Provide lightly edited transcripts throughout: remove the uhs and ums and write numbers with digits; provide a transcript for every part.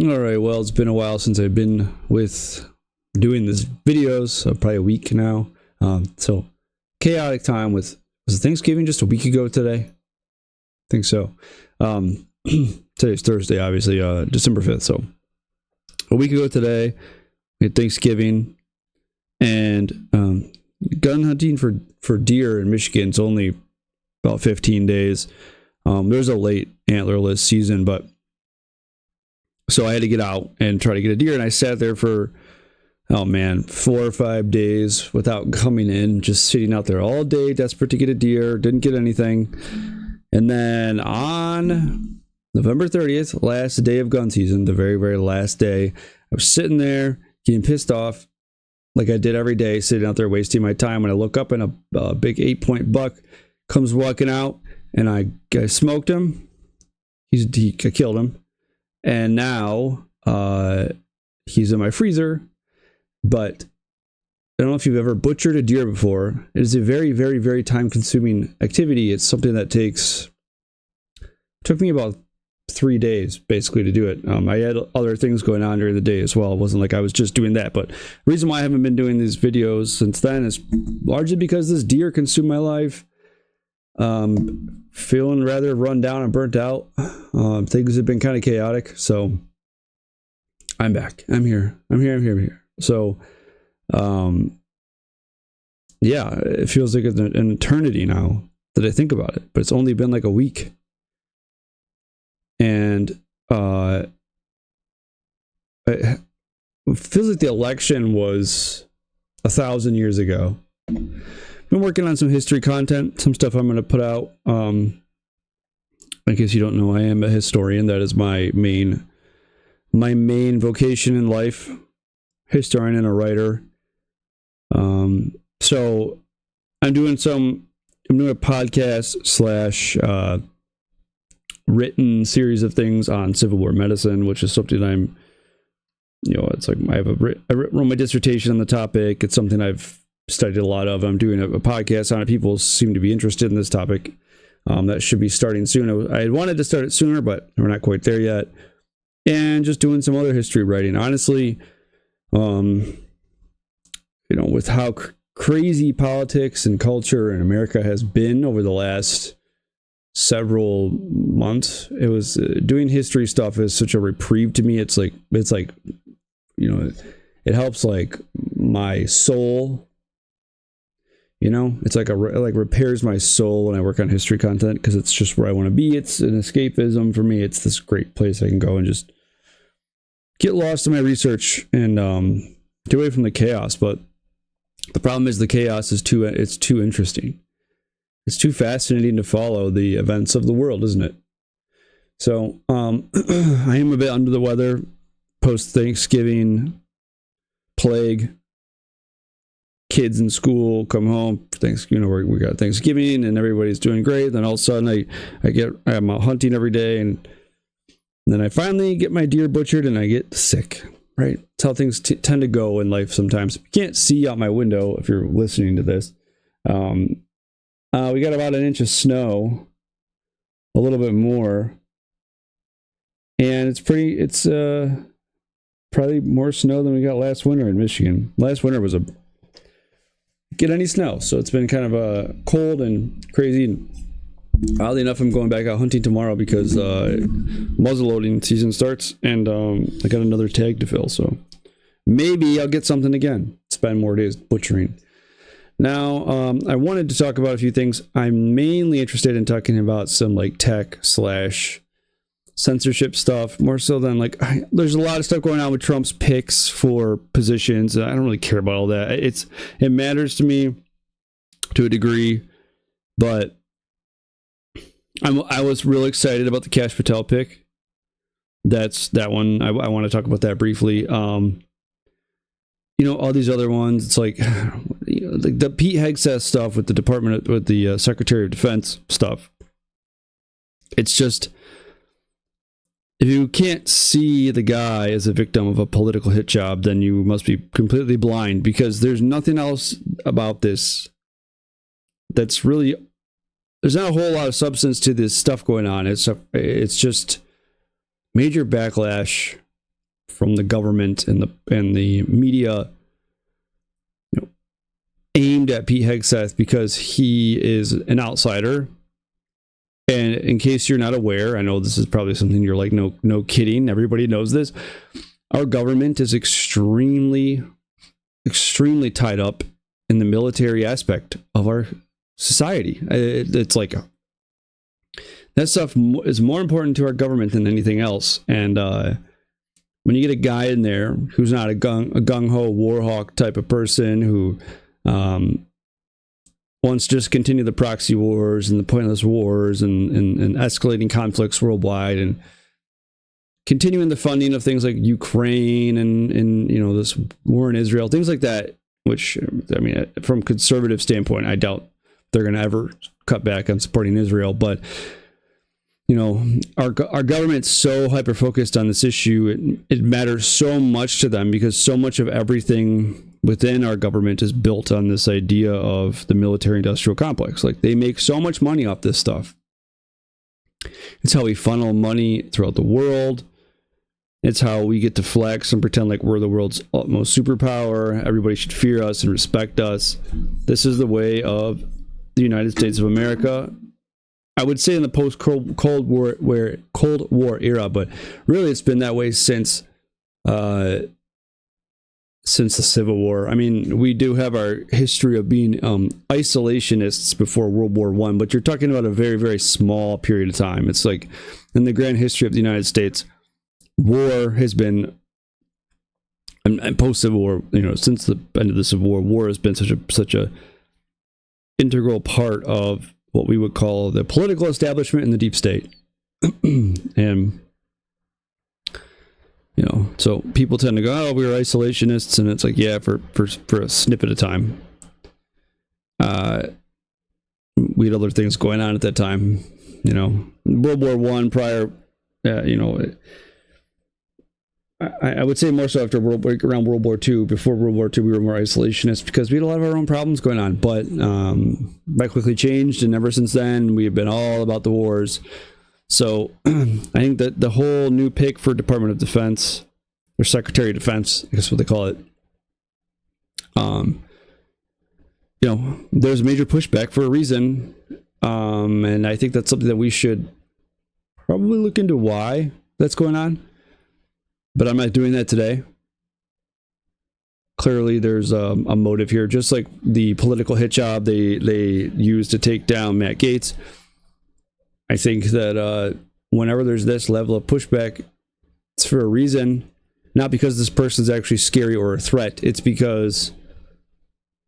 All right, well, it's been a while since I've been doing these videos, so probably a week now. So chaotic time was Thanksgiving just a week ago today? I think so. Today's Thursday, obviously, December 5th. So a week ago today, we had Thanksgiving, and gun hunting for deer in Michigan is only about 15 days. There's a late antlerless season, but so I had to get out and try to get a deer, and I sat there for 4 or 5 days without coming in, just sitting out there all day, desperate to get a deer. Didn't get anything. And then on November 30th, last day of gun season, the very, very last day, I was sitting there getting pissed off like I did every day, sitting out there wasting my time. When I look up and a big 8-point buck comes walking out, and I smoked him. I killed him. And now he's in my freezer. But I don't know if you've ever butchered a deer before. It is a very, very, very time-consuming activity. It's something that took me about 3 days, basically, to do it. I had other things going on during the day as well. It wasn't like I was just doing that. But the reason why I haven't been doing these videos since then is largely because this deer consumed my life. Feeling rather run down and burnt out. Things have been kind of chaotic, so I'm back. I'm here. So, yeah, it feels like an eternity now that I think about it, but it's only been like a week. And it feels like the election was 1,000 years ago. Been working on some history content, some stuff I'm going to put out. I guess you don't know, I am a historian. That is my main vocation in life. Historian and a writer. So I'm doing a podcast / written series of things on Civil War medicine, which is something it's like I wrote my dissertation on the topic. It's something I've studied a lot of. I'm doing a podcast on it. People seem to be interested in this topic. That should be starting soon. I wanted to start it sooner, but we're not quite there yet. And just doing some other history writing. Honestly, with how crazy politics and culture in America has been over the last several months, it was doing history stuff is such a reprieve to me. It's like it helps like my soul. It's like it repairs my soul when I work on history content, because it's just where I want to be. It's an escapism for me. It's this great place I can go and just get lost in my research and get away from the chaos. But the problem is the chaos is too interesting. It's too fascinating to follow the events of the world, isn't it? So I am a bit under the weather post Thanksgiving plague. Kids in school come home for Thanksgiving. We got Thanksgiving and everybody's doing great. Then all of a sudden I'm out hunting every day, and then I finally get my deer butchered and I get sick. Right? That's how things tend to go in life sometimes. You can't see out my window if you're listening to this. We got about an inch of snow, a little bit more, and it's probably more snow than we got last winter in Michigan. Last winter was get any snow, so it's been kind of cold and crazy. Oddly enough, I'm going back out hunting tomorrow because muzzleloading season starts, and I got another tag to fill, so maybe I'll get something again. Spend more days butchering. Now, I wanted to talk about a few things. I'm mainly interested in talking about some like tech / censorship stuff, more so than there's a lot of stuff going on with Trump's picks for positions. I don't really care about all that. It matters to me to a degree, but I was really excited about the Kash Patel pick. That's that one. I want to talk about that briefly. All these other ones, it's like the Pete Hegseth stuff with the Secretary of Defense stuff. It's just, if you can't see the guy as a victim of a political hit job, then you must be completely blind, because there's nothing else about this that's really, there's not a whole lot of substance to this stuff going on. It's just major backlash from the government and the media, aimed at Pete Hegseth because he is an outsider. And in case you're not aware, I know this is probably something you're like, no kidding, everybody knows this. Our government is extremely tied up in the military aspect of our society. It's like that stuff is more important to our government than anything else. And when you get a guy in there who's not a gung-ho war hawk type of person who wants to just continue the proxy wars and the pointless wars and escalating conflicts worldwide and continuing the funding of things like Ukraine and this war in Israel, things like that, which, I mean, from a conservative standpoint, I doubt they're going to ever cut back on supporting Israel. But, our government's so hyper-focused on this issue, it matters so much to them because so much of everything within our government is built on this idea of the military-industrial complex. Like, they make so much money off this stuff. It's how we funnel money throughout the world. It's how we get to flex and pretend like we're the world's utmost superpower. Everybody should fear us and respect us. This is the way of the United States of America. I would say in the post-Cold War era, but really it's been that way since the Civil War. I mean, we do have our history of being isolationists before World War I, but you're talking about a very, very small period of time. It's like in the grand history of the United States, war has been, and post-Civil War, since the end of the Civil War, war has been such a integral part of what we would call the political establishment and the deep state. And so people tend to go, oh, we were isolationists, and it's like, yeah, for a snippet of time. We had other things going on at that time. World War I prior, I would say more so after around World War II. Before World War II, we were more isolationist because we had a lot of our own problems going on. But that quickly changed, and ever since then, we have been all about the wars. So I think that the whole new pick for Department of Defense, or Secretary of Defense, I guess what they call it, there's major pushback for a reason. And I think that's something that we should probably look into why that's going on. But I'm not doing that today. Clearly, there's a motive here, just like the political hit job they used to take down Matt Gaetz. I think that whenever there's this level of pushback, it's for a reason, not because this person's actually scary or a threat. It's because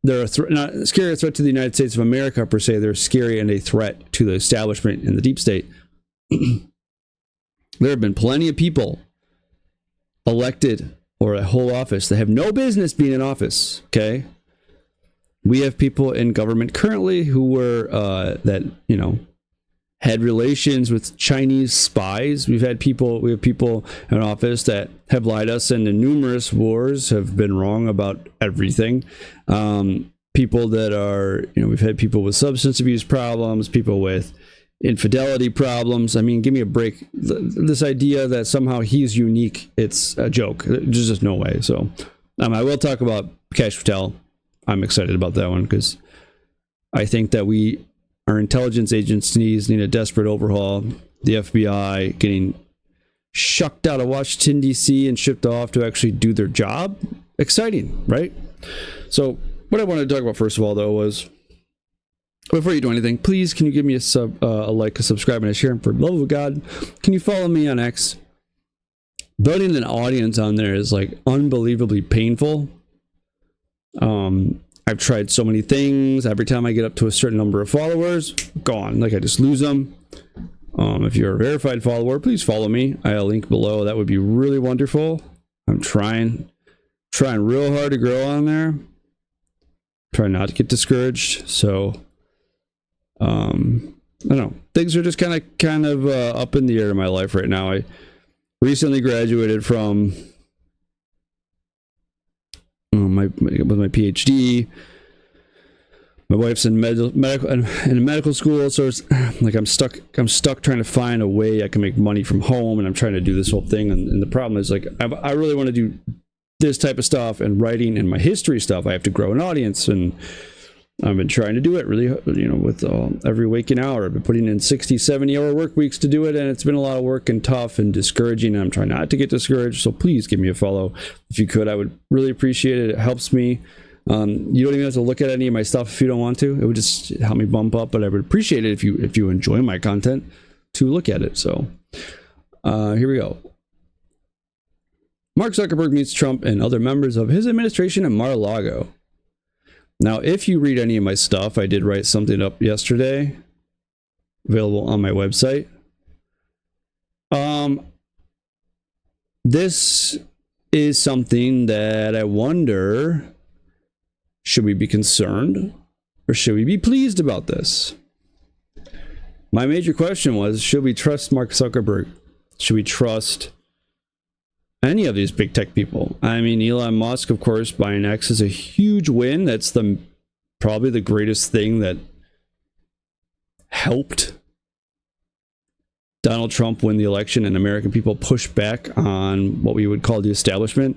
they're not a scary threat to the United States of America per se. They're scary and a threat to the establishment in the deep state. There have been plenty of people elected or a whole office that have no business being in office. Okay, we have people in government currently who were had relations with Chinese spies. We have people in office that have lied us into numerous wars, have been wrong about everything. People that are, we've had people with substance abuse problems, people with infidelity problems. I mean, give me a break. This idea that somehow he's unique, it's a joke. There's just no way. So I will talk about Kash Patel. I'm excited about that one because I think that our intelligence agencies need a desperate overhaul. The FBI getting shucked out of Washington, D.C. and shipped off to actually do their job. Exciting, right? So what I wanted to talk about first of all, though, was before you do anything, please, can you give me a like, a subscribe, and a share? And for the love of God, can you follow me on X? Building an audience on there is like unbelievably painful. I've tried so many things. Every time I get up to a certain number of followers, gone. Like, I just lose them. If you're a verified follower, please follow me. I'll link below. That would be really wonderful. I'm trying real hard to grow on there. Trying not to get discouraged. So, I don't know. Things are just kind of up in the air in my life right now. I recently graduated from with my PhD. My wife's in medical school, so it's like I'm stuck trying to find a way I can make money from home, and I'm trying to do this whole thing. And the problem is, like, I really want to do this type of stuff and writing and my history stuff. I have to grow an audience, and I've been trying to do it really, with every waking hour. I've been putting in 60, 70-hour work weeks to do it, and it's been a lot of work and tough and discouraging, and I'm trying not to get discouraged. So please give me a follow if you could. I would really appreciate it. It helps me. You don't even have to look at any of my stuff if you don't want to. It would just help me bump up, but I would appreciate it if you enjoy my content to look at it. So here we go. Mark Zuckerberg meets Trump and other members of his administration at Mar-a-Lago. Now, if you read any of my stuff, I did write something up yesterday, available on my website. This is something that I wonder, should we be concerned or should we be pleased about this? My major question was, should we trust Mark Zuckerberg? Should we trust any of these big tech people? I mean, Elon Musk, of course, buying X is a huge win. That's probably the greatest thing that helped Donald Trump win the election and American people push back on what we would call the establishment.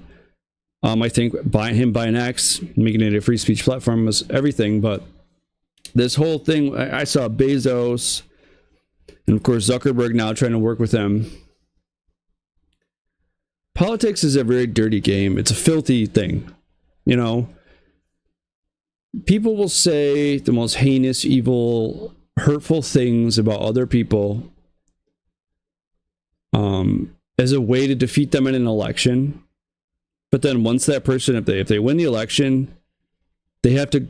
I think him buying X, making it a free speech platform, was everything. But this whole thing, I saw Bezos and, of course, Zuckerberg now trying to work with them. Politics is a very dirty game. It's a filthy thing. People will say the most heinous, evil, hurtful things about other people as a way to defeat them in an election. But then once that person, if they win the election, they have to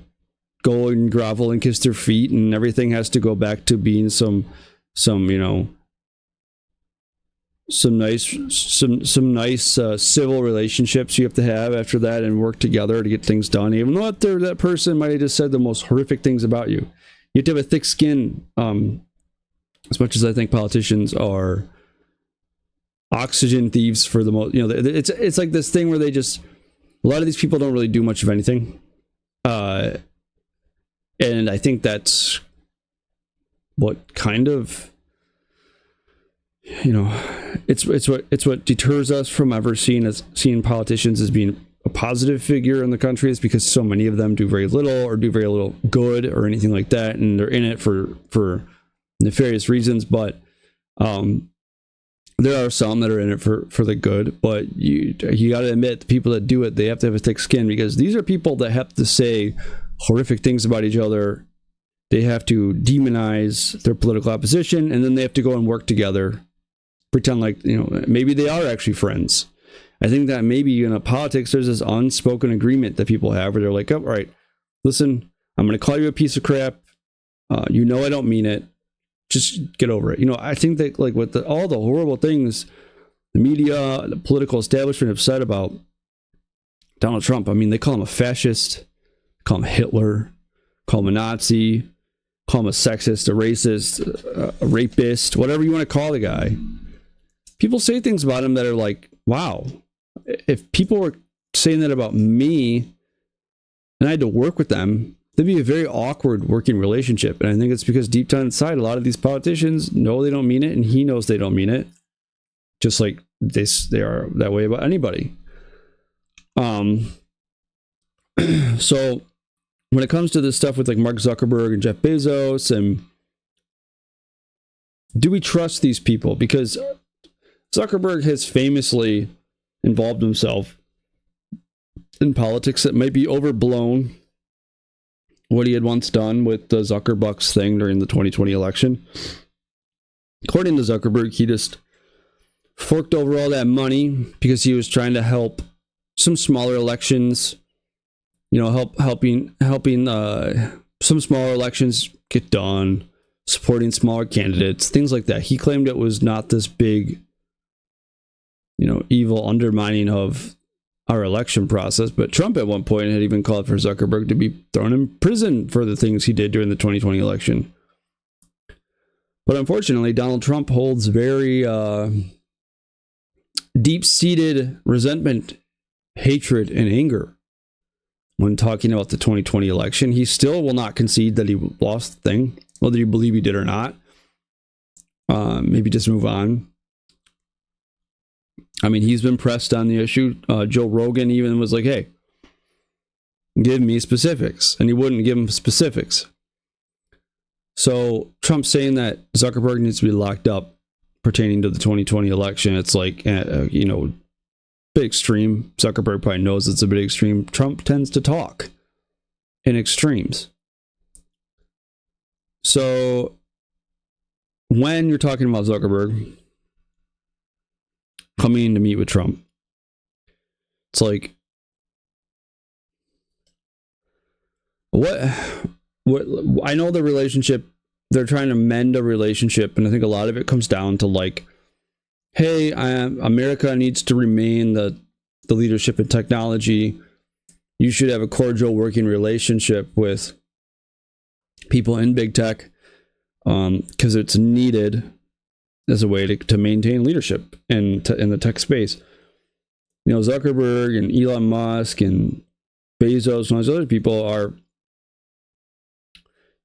go and grovel and kiss their feet, and everything has to go back to being some nice civil relationships you have to have after that, and work together to get things done, even though that person might have just said the most horrific things about you. You have to have a thick skin. As much as I think politicians are oxygen thieves for the most, it's like this thing where a lot of these people don't really do much of anything, and I think that's what kind of, it's what deters us from ever seeing politicians as being a positive figure in the country, is because so many of them do very little or do very little good or anything like that, and they're in it for nefarious reasons. But there are some that are in it for the good. But you got to admit, the people that do it, they have to have a thick skin, because these are people that have to say horrific things about each other. They have to demonize their political opposition, and then they have to go and work together, pretend like, maybe they are actually friends. I think that maybe in politics, there's this unspoken agreement that people have where they're like, oh, all right, listen, I'm going to call you a piece of crap. I don't mean it. Just get over it. I think that, like, with all the horrible things the media, the political establishment have said about Donald Trump, I mean, they call him a fascist, call him Hitler, call him a Nazi, call him a sexist, a racist, a rapist, whatever you want to call the guy. People say things about him that are like, wow, if people were saying that about me and I had to work with them, that'd be a very awkward working relationship. And I think it's because deep down inside, a lot of these politicians know they don't mean it, and he knows they don't mean it. Just like they are that way about anybody. So when it comes to this stuff with like Mark Zuckerberg and Jeff Bezos, and do we trust these people? Because Zuckerberg has famously involved himself in politics that might be overblown. What he had once done with the Zuckerbucks thing during the 2020 election. According to Zuckerberg, he just forked over all that money because he was trying to help some smaller elections, helping some smaller elections get done, supporting smaller candidates, things like that. He claimed it was not this big, evil undermining of our election process. But Trump at one point had even called for Zuckerberg to be thrown in prison for the things he did during the 2020 election. But unfortunately, Donald Trump holds very deep-seated resentment, hatred, and anger when talking about the 2020 election. He still will not concede that he lost the thing, whether you believe he did or not. Maybe just move on. I mean, he's been pressed on the issue. Joe Rogan even was like, hey, give me specifics. And he wouldn't give him specifics. So Trump saying that Zuckerberg needs to be locked up pertaining to the 2020 election, it's like, you know, bit extreme. Zuckerberg probably knows it's a bit extreme. Trump tends to talk in extremes. So when you're talking about Zuckerberg coming to meet with Trump, it's like, what I know the relationship, they're trying to mend a relationship, and I think a lot of it comes down to like, hey, America needs to remain the leadership in technology. You should have a cordial working relationship with people in big tech, because it's needed as a way to maintain leadership in the tech space. You know, Zuckerberg and Elon Musk and Bezos and all those other people are,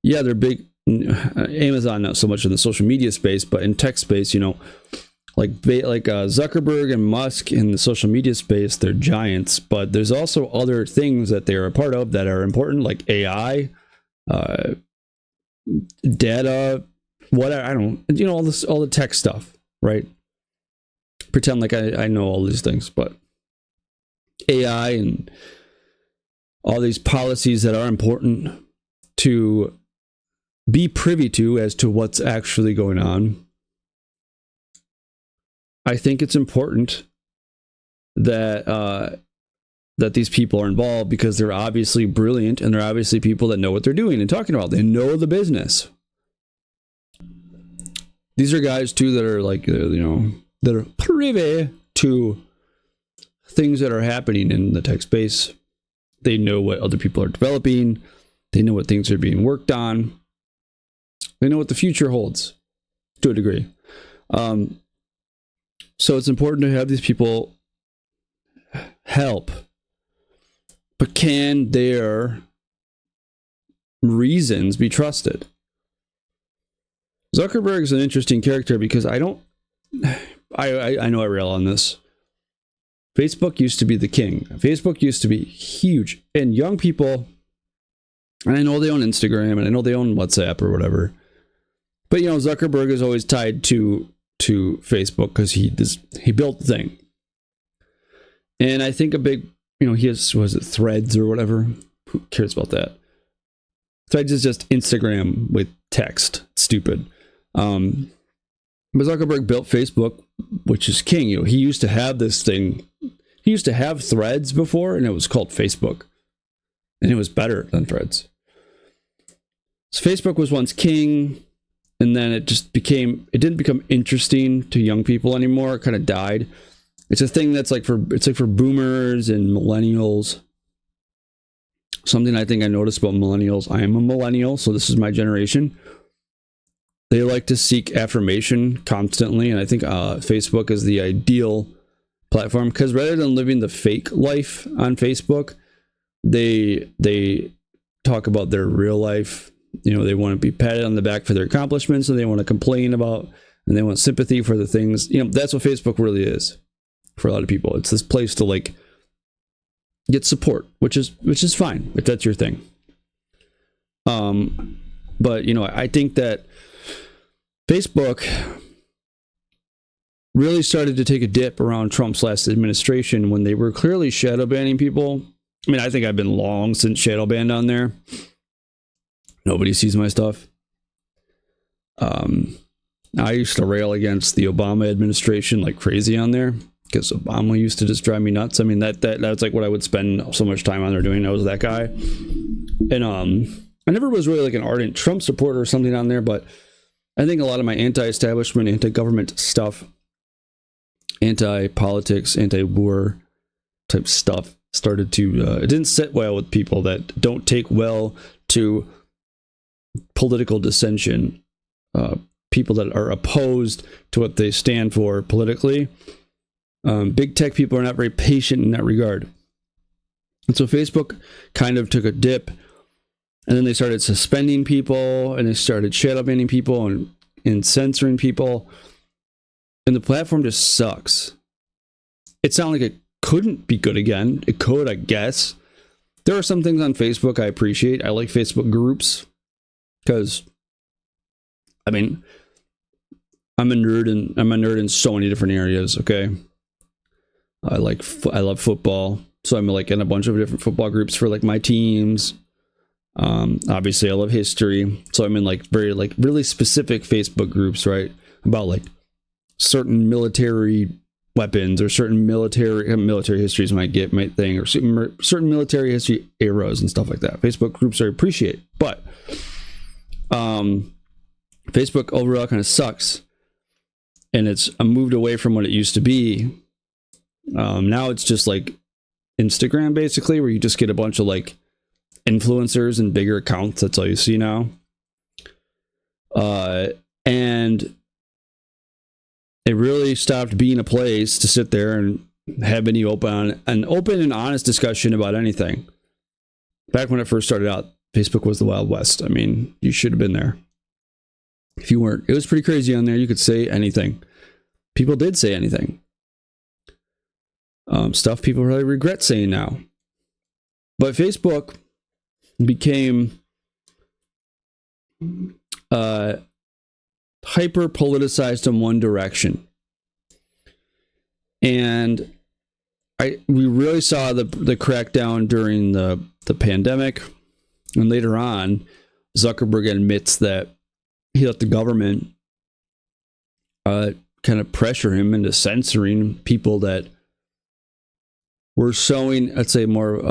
yeah, they're big. Amazon, not so much in the social media space, but in tech space, you know, like Zuckerberg and Musk in the social media space, they're giants. But there's also other things that they're a part of that are important, like AI, data, whatever. I don't, you know, all the tech stuff, right? Pretend like I know all these things, but AI and all these policies that are important to be privy to as to what's actually going on. I think it's important that that these people are involved, because they're obviously brilliant and they're obviously people that know what they're doing and talking about. They know the business. These are guys too that are like, you know, that are privy to things that are happening in the tech space. They know what other people are developing. They know what things are being worked on. They know what the future holds to a degree. So it's important to have these people help. But can their reasons be trusted? Zuckerberg is an interesting character because I know I rail on this. Facebook used to be the king. Facebook used to be huge. And young people, and I know they own Instagram and I know they own WhatsApp or whatever. But, you know, Zuckerberg is always tied to Facebook because he built the thing. And I think a big, you know, he has, was it Threads or whatever? Who cares about that? Threads is just Instagram with text. It's stupid. But Zuckerberg built Facebook, which is king. You know, he used to have this thing. He used to have Threads before, and it was called Facebook. And it was better than Threads. So Facebook was once king. And then it didn't become interesting to young people anymore. It kind of died. It's a thing that's like for boomers and millennials. Something I think I noticed about millennials. I am a millennial, so this is my generation. They like to seek affirmation constantly. And I think Facebook is the ideal platform, because rather than living the fake life on Facebook, they talk about their real life. You know, they want to be patted on the back for their accomplishments, and they want to complain about, and they want sympathy for the things. You know, that's what Facebook really is for a lot of people. It's this place to like get support, which is fine if that's your thing. But you know, I think that Facebook really started to take a dip around Trump's last administration when they were clearly shadow banning people. I mean, I think I've been long since shadow banned on there. Nobody sees my stuff. I used to rail against the Obama administration like crazy on there, because Obama used to just drive me nuts. I mean, that's like what I would spend so much time on there doing. I was that guy. And I never was really like an ardent Trump supporter or something on there, but I think a lot of my anti-establishment, anti-government stuff, anti-politics, anti-war type stuff started to, it didn't sit well with people that don't take well to political dissension, people that are opposed to what they stand for politically. Big tech people are not very patient in that regard. And so Facebook kind of took a dip, and then they started suspending people, and they started shadow banning people and censoring people. And the platform just sucks. It's not like it couldn't be good again. It could, I guess. There are some things on Facebook I appreciate. I like Facebook groups because, I mean, I'm a nerd in so many different areas. Okay, I love football, so I'm like in a bunch of different football groups for like my teams. Obviously, I love history, so I'm in like very like really specific Facebook groups, right, about like certain military weapons or certain military histories might thing, or certain military history eras and stuff like that. Facebook groups I appreciate, but Facebook overall kind of sucks, and it's moved away from what it used to be. Now it's just like Instagram, basically, where you just get a bunch of like influencers and bigger accounts. That's all you see now. And it really stopped being a place to sit there and have any open and honest discussion about anything. Back when it first started out, Facebook was the Wild West. I mean, you should have been there. If you weren't, it was pretty crazy on there. You could say anything. People did say anything. Stuff people really regret saying now. But Facebook became hyper politicized in one direction, and we really saw the crackdown during the pandemic, and later on, Zuckerberg admits that he let the government kind of pressure him into censoring people that were showing, I'd say more,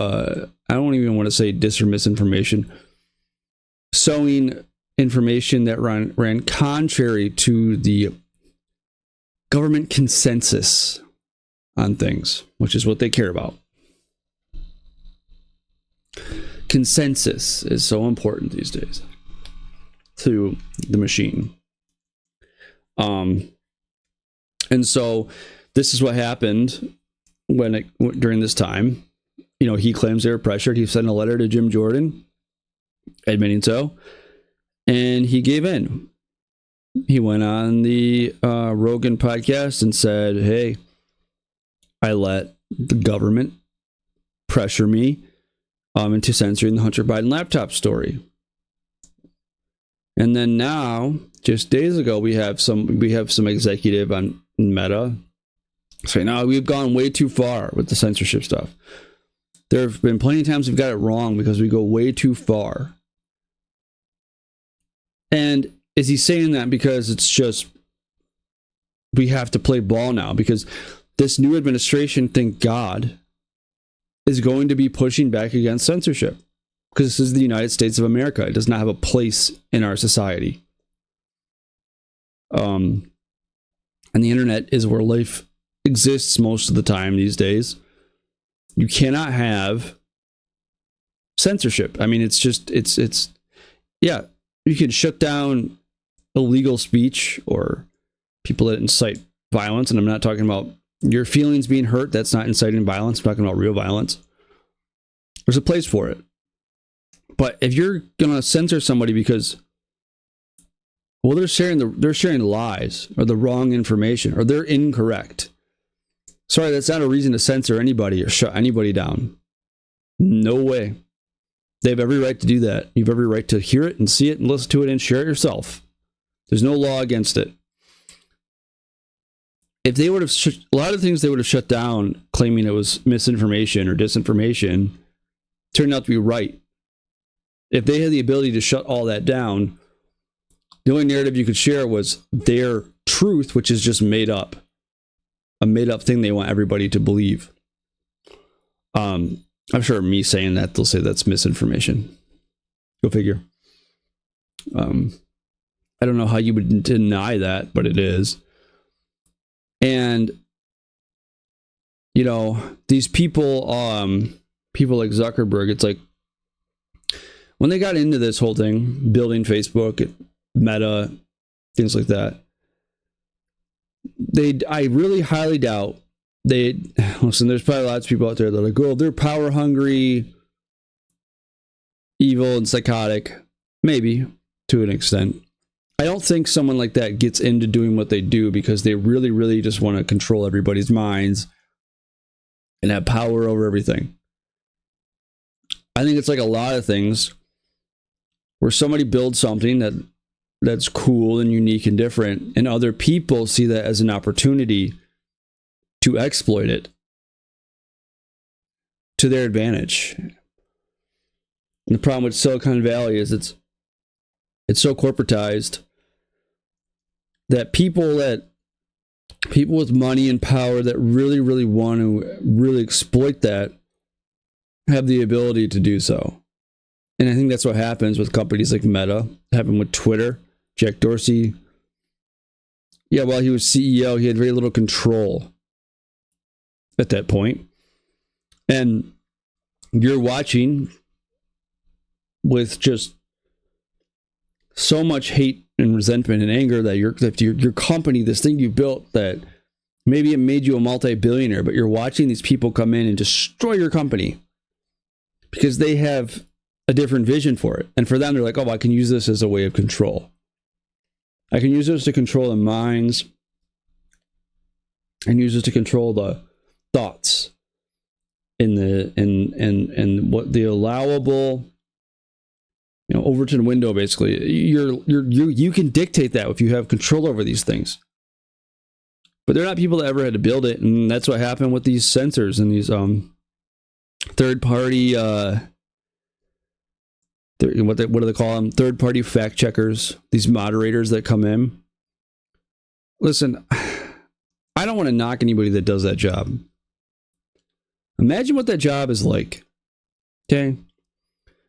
I don't even want to say dis or misinformation, sowing information that ran contrary to the government consensus on things, which is what they care about. Consensus is so important these days to the machine. And so this is what happened during this time. You know, he claims they were pressured. He sent a letter to Jim Jordan admitting so, and he gave in. He went on the Rogan podcast and said, hey, I let the government pressure me into censoring the Hunter Biden laptop story. And then now, just days ago, we have some executive on Meta saying, no, we've gone way too far with the censorship stuff. There have been plenty of times we've got it wrong because we go way too far. And is he saying that because it's just we have to play ball now? Because this new administration, thank God, is going to be pushing back against censorship. Because this is the United States of America. It does not have a place in our society. And the internet is where life exists most of the time these days. You cannot have censorship. I mean, it's yeah, you can shut down illegal speech or people that incite violence. And I'm not talking about your feelings being hurt. That's not inciting violence. I'm talking about real violence. There's a place for it. But if you're going to censor somebody because, well, they're sharing lies or the wrong information or they're incorrect. Sorry, that's not a reason to censor anybody or shut anybody down. No way. They have every right to do that. You have every right to hear it and see it and listen to it and share it yourself. There's no law against it. If they would have, a lot of things they would have shut down claiming it was misinformation or disinformation turned out to be right. If they had the ability to shut all that down, the only narrative you could share was their truth, which is just made up. A made up thing they want everybody to believe. I'm sure me saying that, they'll say that's misinformation. Go figure. I don't know how you would deny that, but it is. And, you know, these people, people like Zuckerberg, it's like, when they got into this whole thing, building Facebook, Meta, things like that, I really highly doubt they listen, there's probably lots of people out there that are like, oh, they're power hungry, evil, and psychotic. Maybe to an extent. I don't think someone like that gets into doing what they do because they really, really just want to control everybody's minds and have power over everything. I think it's like a lot of things where somebody builds something that's cool and unique and different, and other people see that as an opportunity to exploit it to their advantage. And the problem with Silicon Valley is it's so corporatized that people with money and power that really, really want to really exploit that have the ability to do so. And I think that's what happens with companies like Meta, happened with Twitter. Jack Dorsey, while he was CEO, he had very little control at that point. And you're watching with just so much hate and resentment and anger that your company, this thing you built, that maybe it made you a multi-billionaire, but you're watching these people come in and destroy your company because they have a different vision for it. And for them, they're like, oh, I can use this as a way of control. I can use this to control the minds and use this to control the thoughts and what the allowable, Overton window, basically. You can dictate that if you have control over these things. But they're not people that ever had to build it, and that's what happened with these sensors and these third-party what do they call them? Third-party fact checkers, these moderators that come in. Listen, I don't want to knock anybody that does that job. Imagine what that job is like. Okay?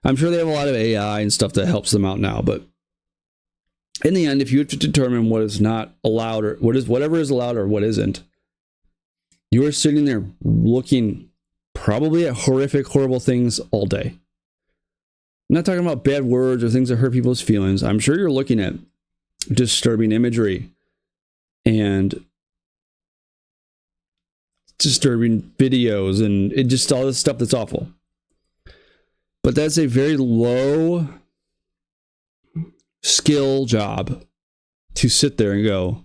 I'm sure they have a lot of AI and stuff that helps them out now, but in the end, if you have to determine what is not allowed or whatever is allowed or what isn't, you are sitting there looking probably at horrific, horrible things all day. I'm not talking about bad words or things that hurt people's feelings. I'm sure you're looking at disturbing imagery and disturbing videos and just all this stuff that's awful. But that's a very low skill job to sit there and go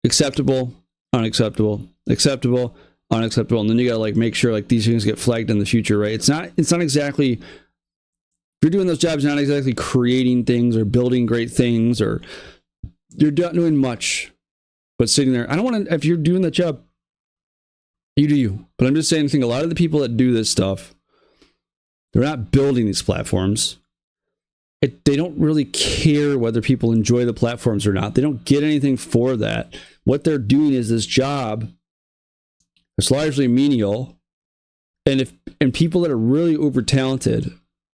acceptable, unacceptable, acceptable, unacceptable, and then you gotta make sure these things get flagged in the future, right? It's not exactly, if you're doing those jobs, you're not exactly creating things or building great things, or you're not doing much but sitting there. I don't want to, if you're doing that job, you do you. But I'm just saying, I think a lot of the people that do this stuff, they're not building these platforms. They don't really care whether people enjoy the platforms or not. They don't get anything for that. What they're doing is this job. It's largely menial. And people that are really uber talented,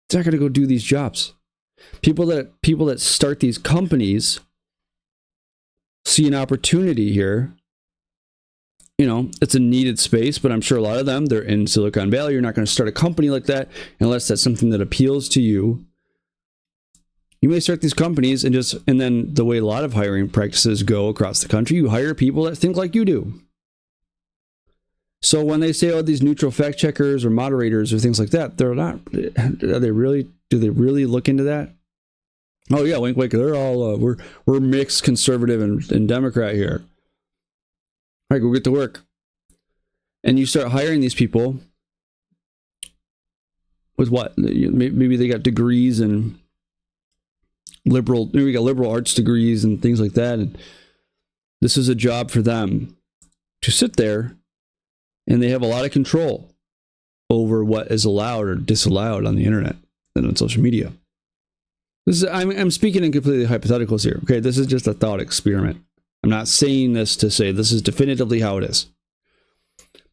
they're not going to go do these jobs. People that start these companies see an opportunity here. It's a needed space, but I'm sure a lot of them, they're in Silicon Valley. You're not going to start a company like that unless that's something that appeals to you. You may start these companies and then the way a lot of hiring practices go across the country, you hire people that think like you do. So when they say, these neutral fact checkers or moderators or things like that, they're not, do they really look into that? Oh yeah, wink, wink. They're all, we're mixed conservative and Democrat here. All right, go get to work. And you start hiring these people with what? Maybe they got degrees and maybe we got liberal arts degrees and things like that. And this is a job for them to sit there, and they have a lot of control over what is allowed or disallowed on the internet and on social media. I'm speaking in completely hypotheticals here. Okay, this is just a thought experiment. I'm not saying this to say this is definitively how it is.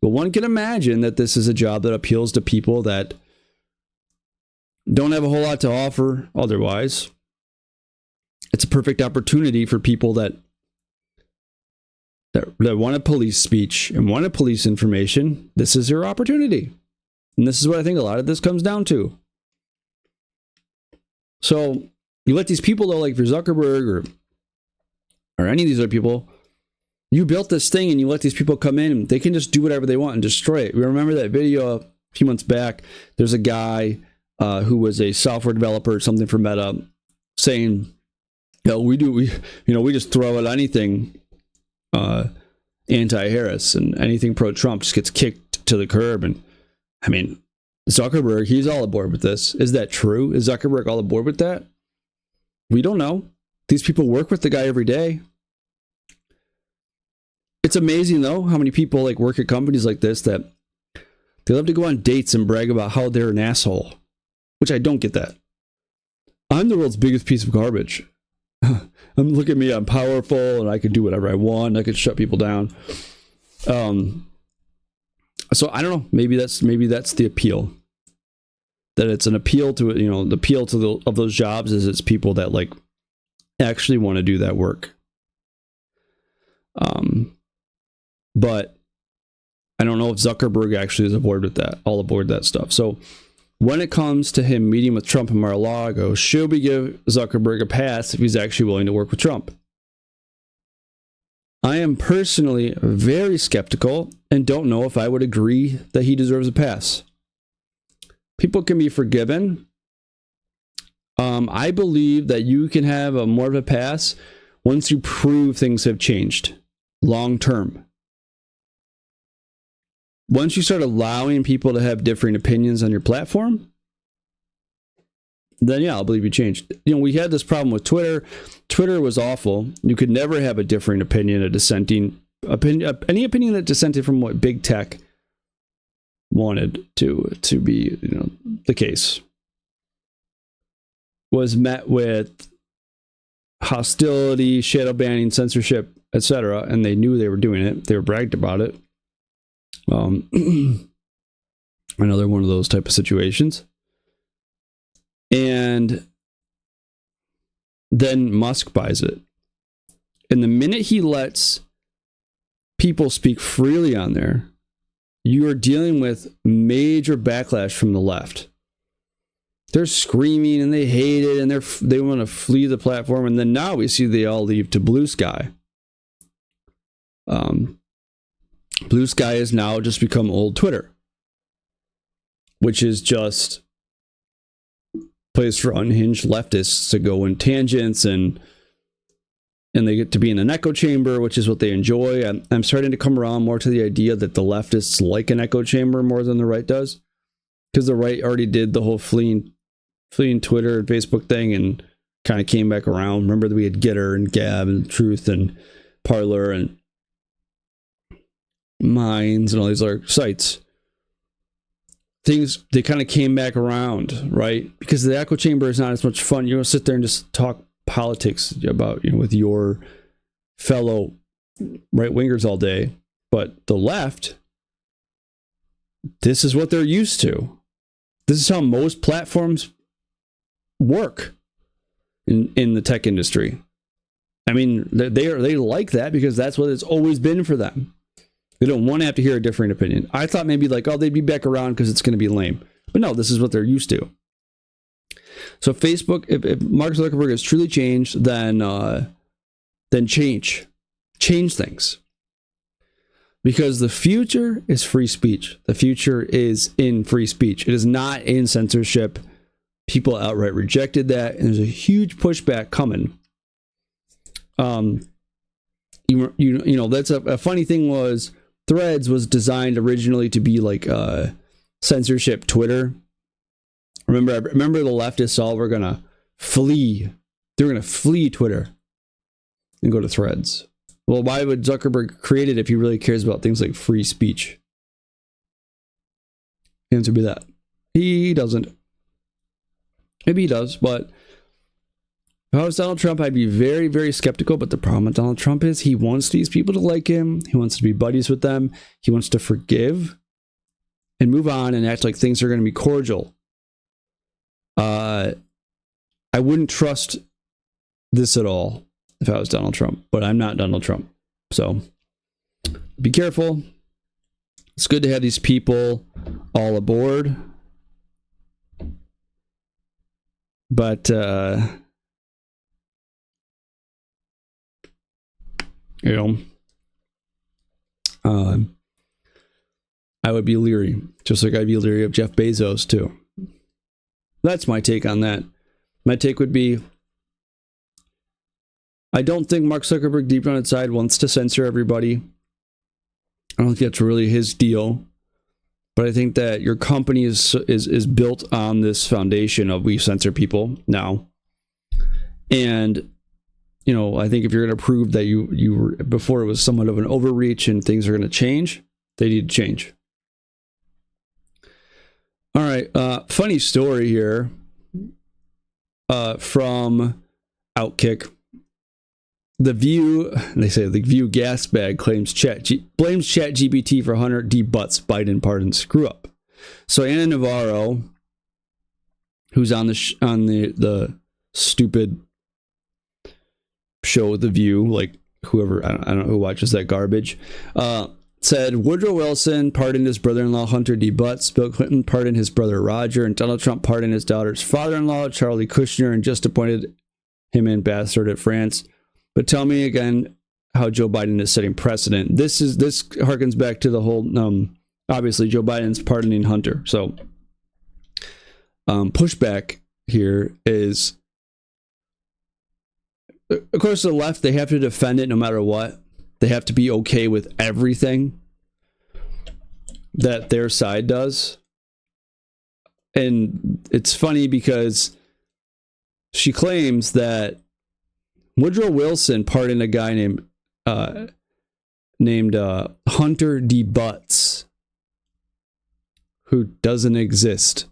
But one can imagine that this is a job that appeals to people that don't have a whole lot to offer otherwise. It's a perfect opportunity for people that want to police speech and want to police information. This is your opportunity. And this is what I think a lot of this comes down to. So you let these people, though, like for Zuckerberg or any of these other people, You built this thing and you let these people come in and they can just do whatever they want and destroy it. Remember that video a few months back? There's a guy who was a software developer or something for Meta saying, we just throw at anything anti-Harris, and anything pro-Trump just gets kicked to the curb. And I mean, Zuckerberg, he's all aboard with this. Is that true? Is Zuckerberg all aboard with that? We don't know. These people work with the guy every day. It's amazing, though, how many people like work at companies like this that they love to go on dates and brag about how they're an asshole, which I don't get that. I'm the world's biggest piece of garbage. Look at me, I'm powerful and I can do whatever I want. I can shut people down. So I don't know. Maybe that's the appeal. That it's an appeal to it. The appeal to of those jobs is it's people that like actually want to do that work. But I don't know if Zuckerberg actually is all aboard that stuff. So when it comes to him meeting with Trump in Mar-a-Lago, should we give Zuckerberg a pass if he's actually willing to work with Trump? I am personally very skeptical and don't know if I would agree that he deserves a pass. People can be forgiven. I believe that you can have more of a pass once you prove things have changed long term. Once you start allowing people to have differing opinions on your platform, then yeah, I'll believe you changed. We had this problem with Twitter. Twitter was awful. You could never have a differing opinion, a dissenting opinion, any opinion that dissented from what big tech wanted to be, the case. Was met with hostility, shadow banning, censorship, etc., and they knew they were doing it. They were bragged about it. Another one of those type of situations. And then Musk buys it. And the minute he lets people speak freely on there, you are dealing with major backlash from the left. They're screaming and they hate it and they want to flee the platform. And then now we see they all leave to Blue Sky. Blue Sky has now just become old Twitter, which is just a place for unhinged leftists to go in tangents and they get to be in an echo chamber, which is what they enjoy. I'm starting to come around more to the idea that the leftists like an echo chamber more than the right does, because the right already did the whole fleeing Twitter and Facebook thing and kind of came back around. Remember that we had Getter and Gab and Truth and Parler and Minds and all these other sites. Things, they kind of came back around, right? Because the echo chamber is not as much fun. You don't sit there and just talk politics about, with your fellow right-wingers all day. But the left, this is what they're used to. This is how most platforms work in the tech industry. I mean, they like that because that's what it's always been for them. They don't want to have to hear a different opinion. I thought maybe they'd be back around because it's going to be lame. But no, this is what they're used to. So Facebook, if Mark Zuckerberg has truly changed, then change things. Because the future is free speech. The future is in free speech. It is not in censorship. People outright rejected that, and there's a huge pushback coming. That's a funny thing was Threads was designed originally to be like censorship Twitter. Remember the leftists all were gonna flee. They're gonna flee Twitter and go to Threads. Well, why would Zuckerberg create it if he really cares about things like free speech? The answer would be that. He doesn't. Maybe he does, but if I was Donald Trump, I'd be very, very skeptical. But the problem with Donald Trump is he wants these people to like him. He wants to be buddies with them. He wants to forgive and move on and act like things are going to be cordial. I wouldn't trust this at all if I was Donald Trump, but I'm not Donald Trump. So be careful. It's good to have these people all aboard. But, I would be leery, just like I'd be leery of Jeff Bezos too. That's my take on that. My take would be, I don't think Mark Zuckerberg deep down inside wants to censor everybody. I don't think that's really his deal. But I think that your company is built on this foundation of we censor people now. And, you know, I think if you're going to prove that you were, before it was somewhat of an overreach and things are going to change, they need to change. All right. Funny story here from Outkick. The View, they say the View gas bag blames ChatGPT for Hunter debuts Biden pardon screw up. So Anna Navarro, who's on the stupid show The View, like whoever, I don't know who watches that garbage, said Woodrow Wilson pardoned his brother-in-law Hunter D. Butts, Bill Clinton pardoned his brother Roger, and Donald Trump pardoned his daughter's father-in-law Charlie Kushner, and just appointed him ambassador to France. But tell me again how Joe Biden is setting precedent. This harkens back to the whole, obviously Joe Biden's pardoning Hunter. So pushback here is, of course, the left, they have to defend it no matter what. They have to be okay with everything that their side does. And it's funny because she claims that Woodrow Wilson pardoned a guy named Hunter D. Butts, who doesn't exist.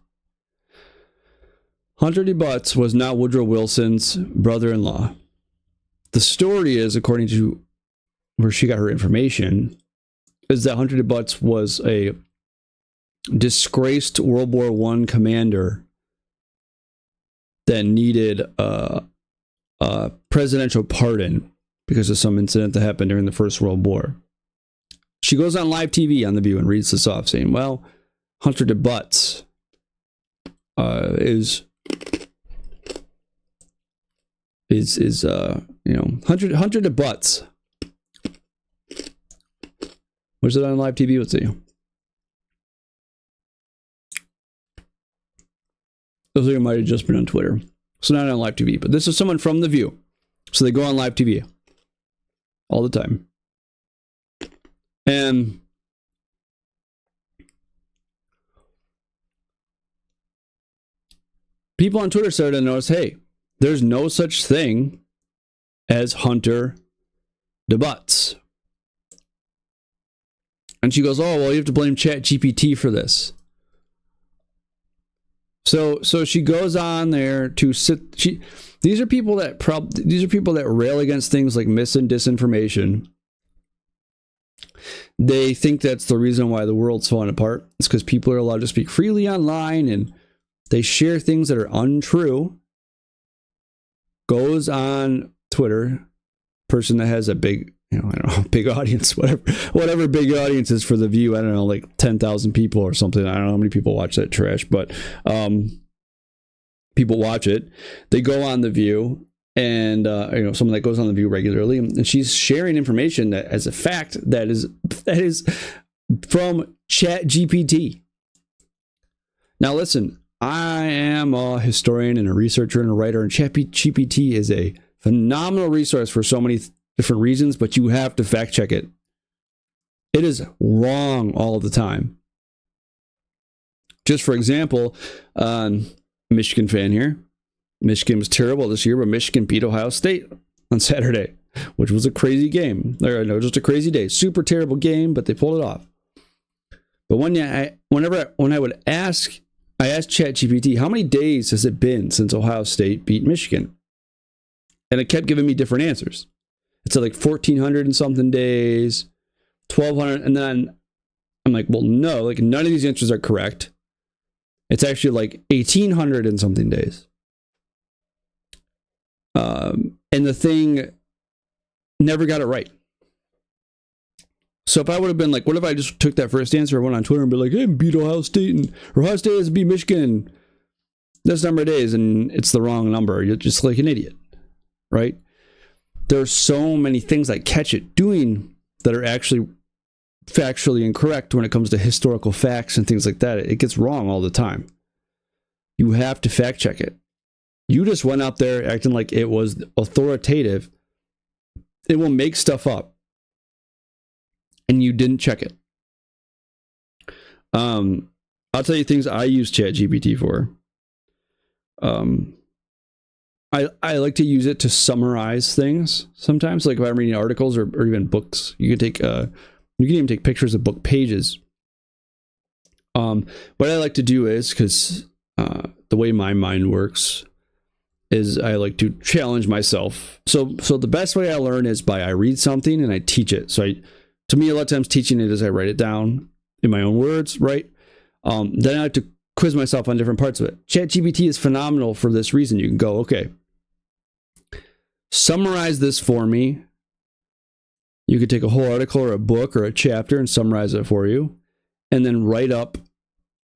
Hunter D. Butts was not Woodrow Wilson's brother-in-law. The story is, according to where she got her information, is that Hunter D. Butts was a disgraced World War I commander that needed a presidential pardon because of some incident that happened during the First World War. She goes on live TV on The View and reads this off, saying, well, Hunter D. Butts is Hunter D. Butts. Was it on live TV? Let's see. Those of you might have just been on Twitter. So not on live TV, but this is someone from The View. So they go on live TV all the time. And people on Twitter started to notice, hey, there's no such thing as Hunter D. Butts. And she goes, oh, well, you have to blame ChatGPT for this. So she goes on there to sit. These are people that rail against things like mis and disinformation. They think that's the reason why the world's falling apart. It's because people are allowed to speak freely online and they share things that are untrue. Goes on Twitter, person that has a big, I don't know, big audience, whatever big audience is for The View. I don't know, like 10,000 people or something. I don't know how many people watch that trash, but people watch it. They go on The View, and someone that goes on The View regularly, and she's sharing information that, as a fact, that is from ChatGPT. Now, listen, I am a historian and a researcher and a writer, and ChatGPT is a phenomenal resource for so many different reasons, but you have to fact check it. It is wrong all the time. Just for example, Michigan fan here. Michigan was terrible this year, but Michigan beat Ohio State on Saturday, which was a crazy game. No, just a crazy day. Super terrible game, but they pulled it off. But when I asked ChatGPT, how many days has it been since Ohio State beat Michigan? And it kept giving me different answers. It said like 1,400 and something days, 1,200, and then I'm like, well, no, like none of these answers are correct. It's actually like 1,800 and something days. And the thing never got it right. So if I would have been like, what if I just took that first answer, went on Twitter and be like, hey, beat Ohio State, or Ohio State has beat Michigan this number of days, and it's the wrong number. You're just like an idiot, right? There are so many things I catch it doing that are actually factually incorrect when it comes to historical facts and things like that. It gets wrong all the time. You have to fact check it. You just went out there acting like it was authoritative. It will make stuff up, and you didn't check it. I'll tell you things I use ChatGPT for. I like to use it to summarize things sometimes, like if I'm reading articles or even books. You can even take pictures of book pages. What I like to do is, because the way my mind works is I like to challenge myself. So the best way I learn is I read something and I teach it. So to me, a lot of times teaching it is I write it down in my own words, right? Then I have to quiz myself on different parts of it. ChatGPT is phenomenal for this reason. You can go, okay, summarize this for me. You could take a whole article or a book or a chapter and summarize it for you, and then write up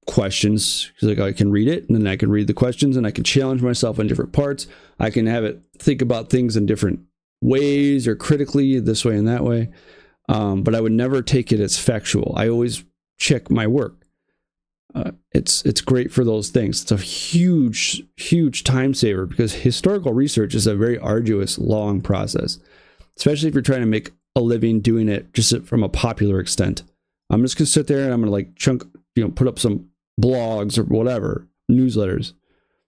questions. Like, I can read it, and then I can read the questions, and I can challenge myself on different parts. I can have it think about things in different ways or critically this way and that way. But I would never take it as factual. I always check my work. It's great for those things. It's a huge time saver, because historical research is a very arduous, long process, especially if you're trying to make a living doing it just from a popular extent. I'm just gonna sit there and I'm gonna put up some blogs or whatever, newsletters.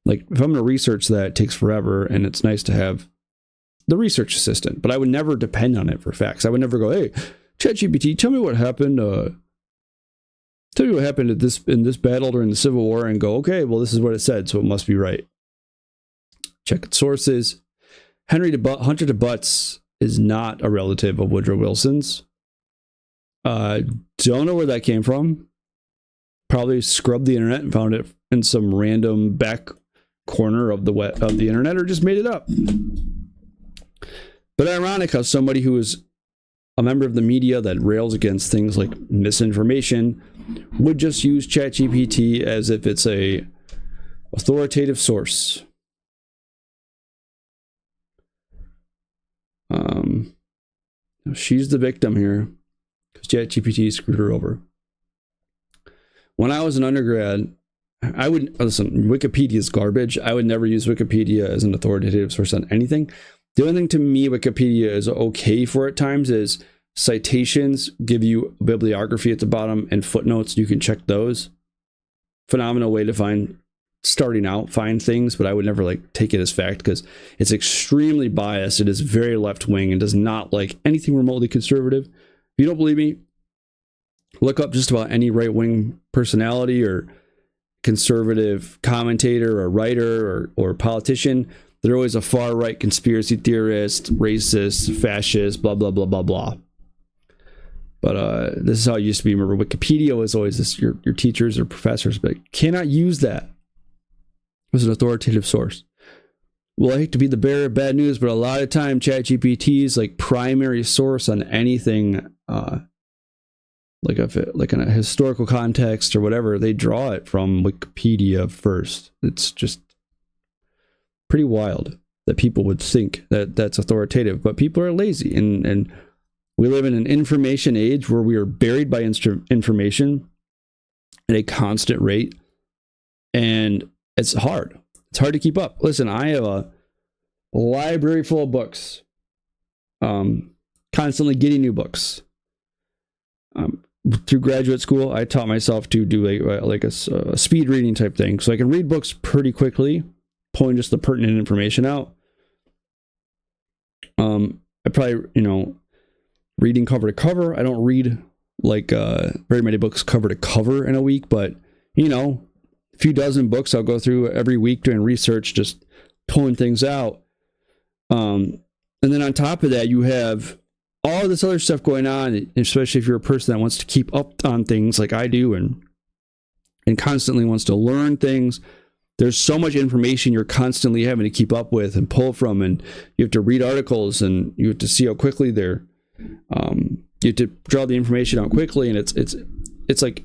Like, if I'm gonna research that, it takes forever, and it's nice to have the research assistant, but I would never depend on it for facts. I would never go, hey, ChatGPT, tell me what happened. Tell me what happened in this battle during the Civil War, and go, okay, well, this is what it said, so it must be right. Check its sources. Hunter de Butts is not a relative of Woodrow Wilson's. Don't know where that came from. Probably scrubbed the internet and found it in some random back corner of the internet, or just made it up. But ironic how somebody who is a member of the media that rails against things like misinformation would just use ChatGPT as if it's a authoritative source. She's the victim here, because ChatGPT screwed her over. When I was an undergrad, Wikipedia is garbage. I would never use Wikipedia as an authoritative source on anything. The only thing to me Wikipedia is okay for at times is citations, give you bibliography at the bottom, and footnotes. You can check those. Phenomenal way to find things, but I would never take it as fact, because it's extremely biased. It is very left-wing and does not like anything remotely conservative. If you don't believe me, look up just about any right-wing personality or conservative commentator or writer or politician. They're always a far-right conspiracy theorist, racist, fascist, blah, blah, blah, blah, blah. But this is how it used to be. Remember, Wikipedia was always this, your teachers or professors, but cannot use that as an authoritative source. Well, I hate to be the bearer of bad news, but a lot of time ChatGPT's primary source on anything, like in a historical context or whatever, they draw it from Wikipedia first. It's just pretty wild that people would think that that's authoritative, but people are lazy, and we live in an information age where we are buried by information at a constant rate, and it's hard. It's hard to keep up. Listen, I have a library full of books, constantly getting new books. Through graduate school, I taught myself to do a speed reading type thing, so I can read books pretty quickly, pulling just the pertinent information out. I probably, reading cover to cover. I don't read very many books cover to cover in a week, but a few dozen books I'll go through every week doing research, just pulling things out. And then on top of that, you have all this other stuff going on, especially if you're a person that wants to keep up on things like I do and constantly wants to learn things. There's so much information you're constantly having to keep up with and pull from, and you have to read articles, and you have to see how quickly they're you have to draw the information out quickly, and it's like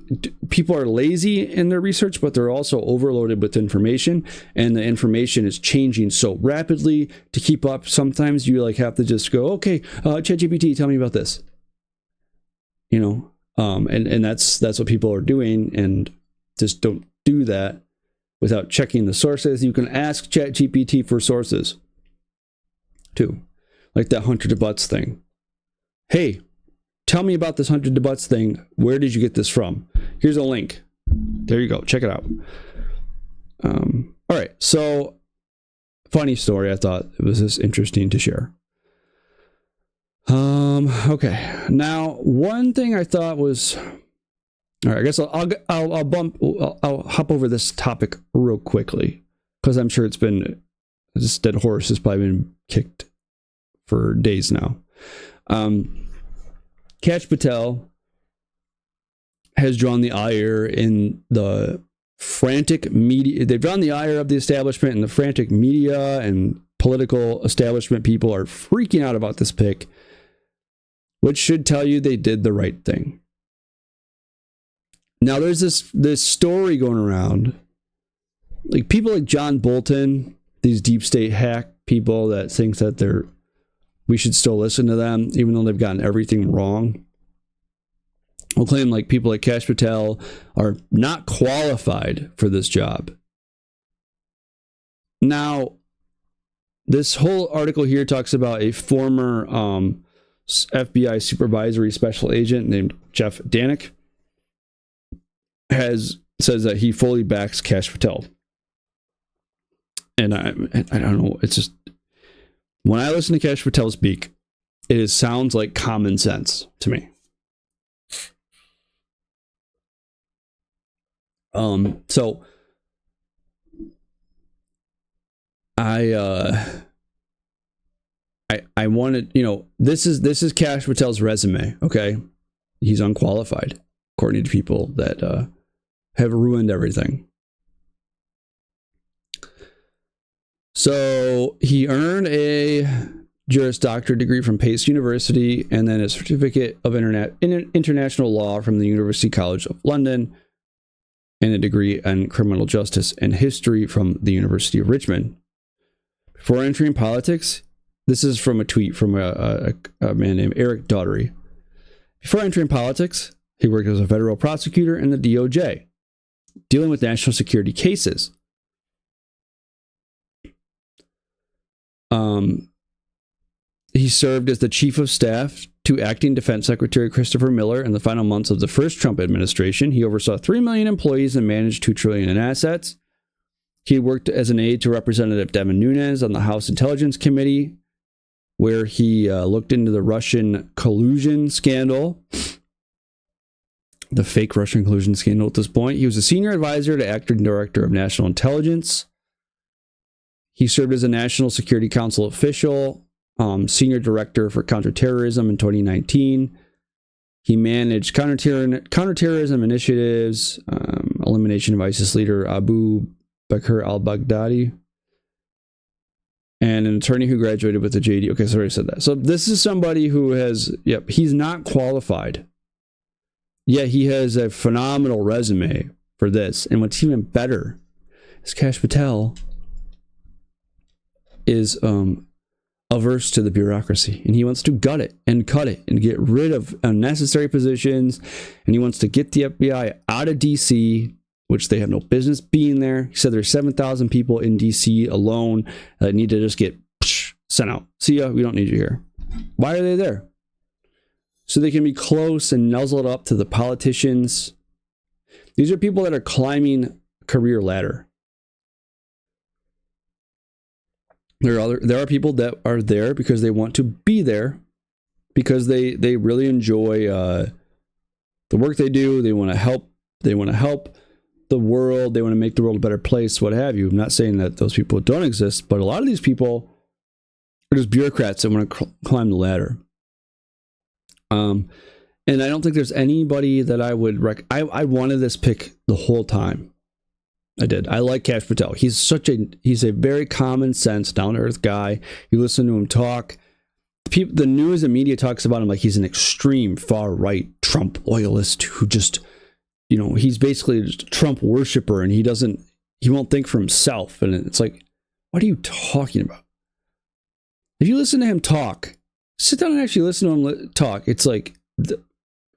people are lazy in their research, but they're also overloaded with information, and the information is changing so rapidly. To keep up, sometimes you have to just go, okay, ChatGPT, tell me about this. And that's what people are doing, and just don't do that without checking the sources. You can ask ChatGPT for sources too, like that Hunter DeButts thing. Hey, tell me about this Hunter DeButts thing. Where did you get this from? Here's a link. There you go. Check it out. All right. So, funny story. I thought it was just interesting to share. Okay. Now, one thing I thought was, all right, I guess I'll hop over this topic real quickly, because I'm sure this dead horse has probably been kicked for days now. Kash Patel has drawn the ire in the frantic media. They've drawn the ire of the establishment, and the frantic media and political establishment people are freaking out about this pick, which should tell you they did the right thing. Now, there's this story going around, like people like John Bolton, these deep state hack people that think that we should still listen to them, even though they've gotten everything wrong. Will claim like people like Kash Patel are not qualified for this job. Now, this whole article here talks about a former FBI supervisory special agent named Jeff Danik says that he fully backs Kash Patel. And I don't know, it's just, when I listen to Kash Patel speak, it sounds like common sense to me. So I wanted, this is Kash Patel's resume. Okay. He's unqualified, according to people that, have ruined everything. So he earned a Juris Doctorate degree from Pace University, and then a certificate of international law from the University College of London, and a degree in criminal justice and history from the University of Richmond. Before entering politics, this is from a tweet from a man named Eric Daughtery. Before entering politics, he worked as a federal prosecutor in the DOJ, dealing with national security cases. He served as the chief of staff to acting Defense Secretary Christopher Miller in the final months of the first Trump administration. He oversaw 3 million employees and managed $2 trillion in assets. He worked as an aide to Representative Devin Nunes on the House Intelligence Committee, where he looked into the Russian collusion scandal, the fake Russian collusion scandal at this point. He was a senior advisor to acting director of national intelligence. He served as a National Security Council official, senior director for counterterrorism in 2019. He managed counterterrorism initiatives, elimination of ISIS leader Abu Bakr al-Baghdadi, and an attorney who graduated with a JD. Okay, so I already said that. So this is somebody who he's not qualified. Yet he has a phenomenal resume for this. And what's even better is Kash Patel is averse to the bureaucracy, and he wants to gut it and cut it and get rid of unnecessary positions, and he wants to get the FBI out of DC, which they have no business being there. He said there's 7,000 people in DC alone that need to just get sent out. See ya, we don't need you here. Why are they there? So they can be close and nuzzled up to the politicians. These are people that are climbing a career ladder. There are people that are there because they want to be there, because they really enjoy the work they do. They want to help. They want to help the world. They want to make the world a better place, what have you. I'm not saying that those people don't exist, but a lot of these people are just bureaucrats that want to climb the ladder. And I don't think there's anybody that I would I wanted this pick the whole time. I did. I like Kash Patel. He's a very common sense, down to earth guy. You listen to him talk. The news and media talks about him like he's an extreme far right Trump loyalist who just, he's basically just a Trump worshiper, and he won't think for himself. And it's like, what are you talking about? If you listen to him talk, sit down and actually listen to him talk. It's like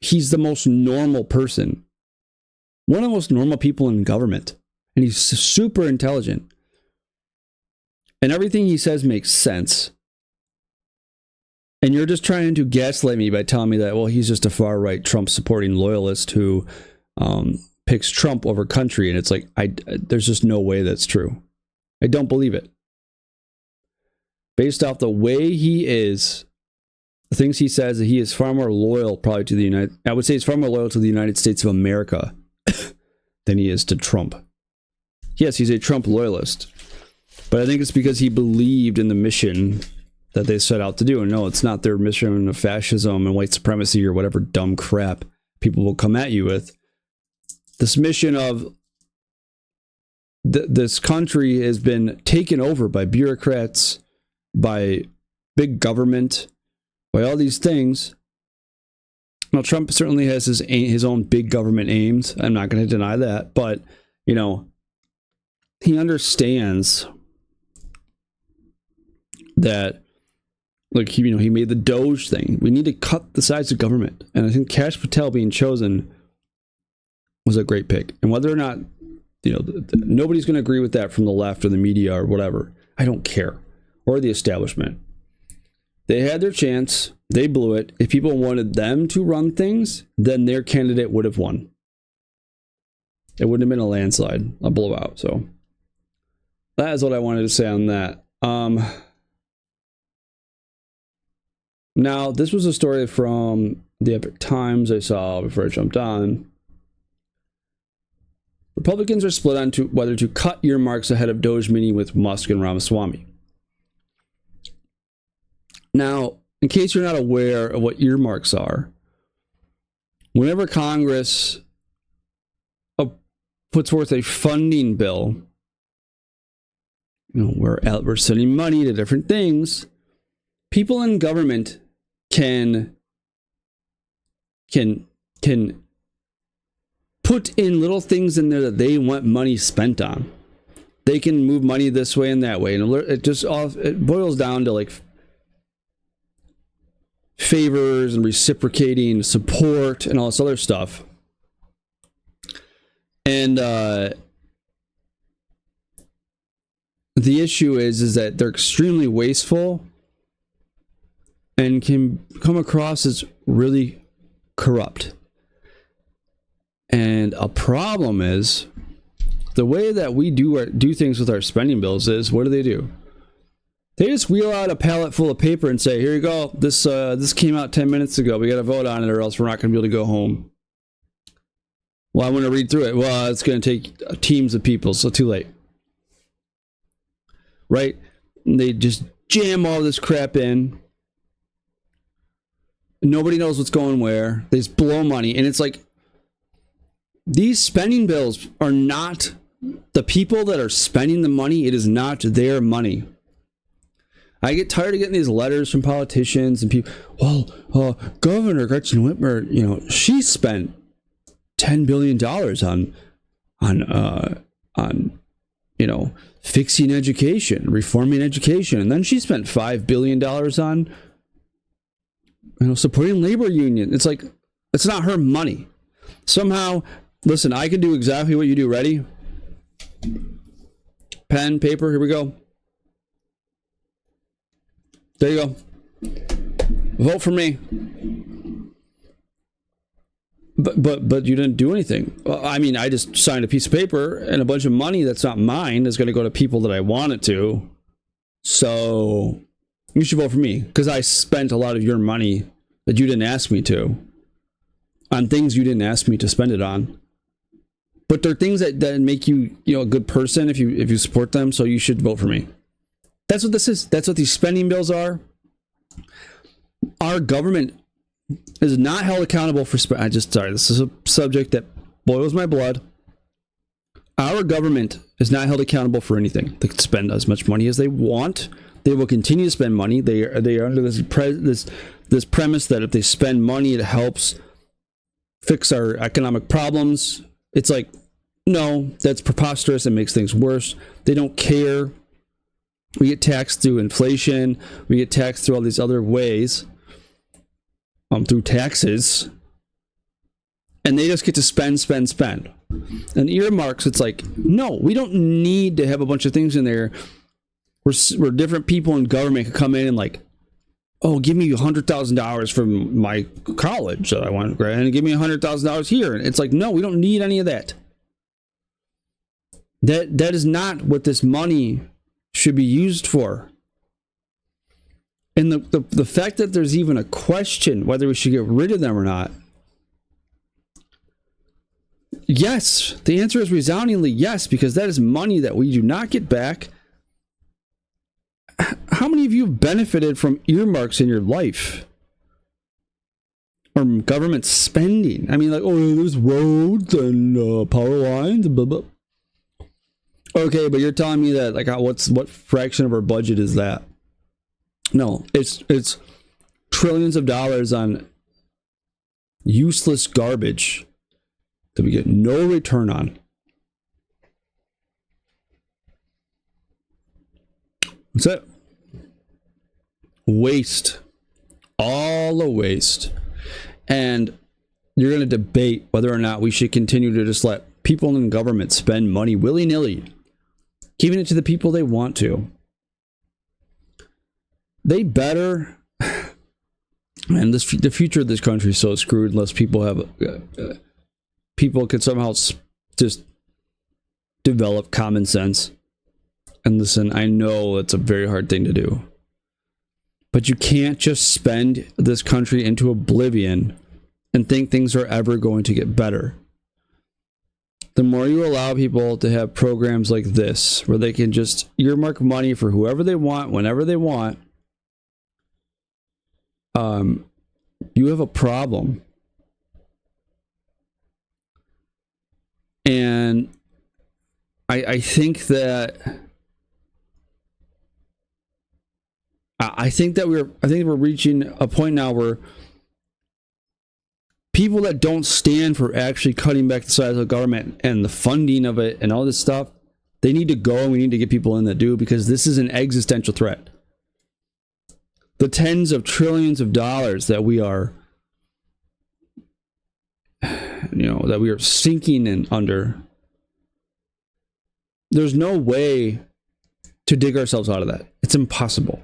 he's the most normal person, one of the most normal people in government, and he's super intelligent, and everything he says makes sense. And you're just trying to gaslight me by telling me that, well, he's just a far right Trump supporting loyalist who picks Trump over country. And it's like, there's just no way that's true. I don't believe it. Based off the way he is, the things he says, that he is far more loyal probably to I would say he's far more loyal to the United States of America than he is to Trump. Yes, he's a Trump loyalist, but I think it's because he believed in the mission that they set out to do. And no, it's not their mission of fascism and white supremacy or whatever dumb crap people will come at you with. This mission of this country has been taken over by bureaucrats, by big government, by all these things. Now, Trump certainly has his own big government aims. I'm not going to deny that. But, you know, he understands that, like, he made the Doge thing. We need to cut the size of government. And I think Kash Patel being chosen was a great pick. And whether or not, you know, nobody's going to agree with that from the left or the media or whatever. I don't care. Or the establishment. They had their chance. They blew it. If people wanted them to run things, then their candidate would have won. It wouldn't have been a landslide, a blowout. So that is what I wanted to say on that. Now, this was a story from the Epoch Times I saw before I jumped on. Republicans are split on whether to cut earmarks ahead of Doge meeting with Musk and Ramaswamy. Now, in case you're not aware of what earmarks are, whenever Congress puts forth a funding bill, you know, we're sending money to different things, people in government can put in little things in there that they want money spent on. They can move money this way and that way, and it boils down to like favors and reciprocating support and all this other stuff. And the issue is that they're extremely wasteful and can come across as really corrupt. And a problem is the way that we do things with our spending bills is, what do? They just wheel out a pallet full of paper and say, here you go, this came out 10 minutes ago, we got to vote on it or else we're not going to be able to go home. Well, I want to read through it. Well, it's going to take teams of people, so too late. Right? And they just jam all this crap in. Nobody knows what's going where. They just blow money. And it's like, these spending bills are not the people that are spending the money. It is not their money. I get tired of getting these letters from politicians and people. Well, Governor Gretchen Whitmer, you know, she spent $10 billion on you know, fixing education, reforming education, and then she spent $5 billion on, you know, supporting labor union. It's like, it's not her money. Somehow, listen, I can do exactly what you do. Ready? Pen, paper, here we go. There you go. Vote for me. But you didn't do anything. Well, I mean, I just signed a piece of paper, and a bunch of money that's not mine is going to go to people that I want it to. So you should vote for me, because I spent a lot of your money that you didn't ask me to on things you didn't ask me to spend it on. But they're things that make you, you know, a good person if you support them. So you should vote for me. That's what this is. That's what these spending bills are. Our government is not held accountable for this is a subject that boils my blood. Our government is not held accountable for anything. They can spend as much money as they want. They will continue to spend money. They are under this premise that if they spend money, it helps fix our economic problems. It's like, no, that's preposterous. It makes things worse. They don't care. We get taxed through inflation. We get taxed through all these other ways. Through taxes. and they just get to spend. And earmarks, it's like, no, we don't need to have a bunch of things in there where different people in government could come in and like, oh, give me $100,000 from my college that I want to grant, and give me $100,000 here. And it's like, no, we don't need any of that. That is not what this money should be used for. And the fact that there's even a question whether we should get rid of them or not. Yes, the answer is resoundingly yes, because that is money that we do not get back. How many of you have benefited from earmarks in your life? Or government spending? I mean, like, oh, there's roads and power lines and blah, blah. Okay, but you're telling me that, like, what fraction of our budget is that? No, it's trillions of dollars on useless garbage that we get no return on. That's it. Waste. All a waste. And you're going to debate whether or not we should continue to just let people in government spend money willy-nilly, giving it to the people they want to. They better. Man, the future of this country is so screwed unless people have people could somehow just develop common sense. And listen, I know it's a very hard thing to do, but you can't just spend this country into oblivion and think things are ever going to get better. The more you allow people to have programs like this, where they can just earmark money for whoever they want, whenever they want, you have a problem. And I think that we're reaching a point now where people that don't stand for actually cutting back the size of the government and the funding of it and all this stuff, they need to go, and we need to get people in that do, because this is an existential threat. The tens of trillions of dollars that we are, that we are sinking in under, there's no way to dig ourselves out of that. It's impossible.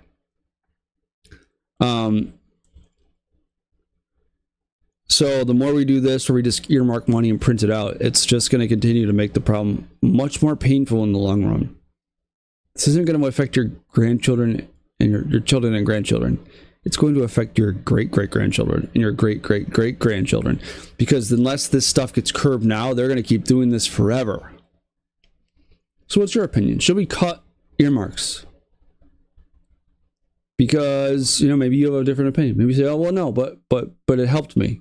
So the more we do this, where we just earmark money and print it out, it's just going to continue to make the problem much more painful in the long run. This isn't going to affect your grandchildren and your children and grandchildren. It's going to affect your great-great-grandchildren and your great-great-great-grandchildren. Because unless this stuff gets curbed now, they're going to keep doing this forever. So what's your opinion? Should we cut earmarks? Because, maybe you have a different opinion. Maybe you say, oh, well, no, but it helped me.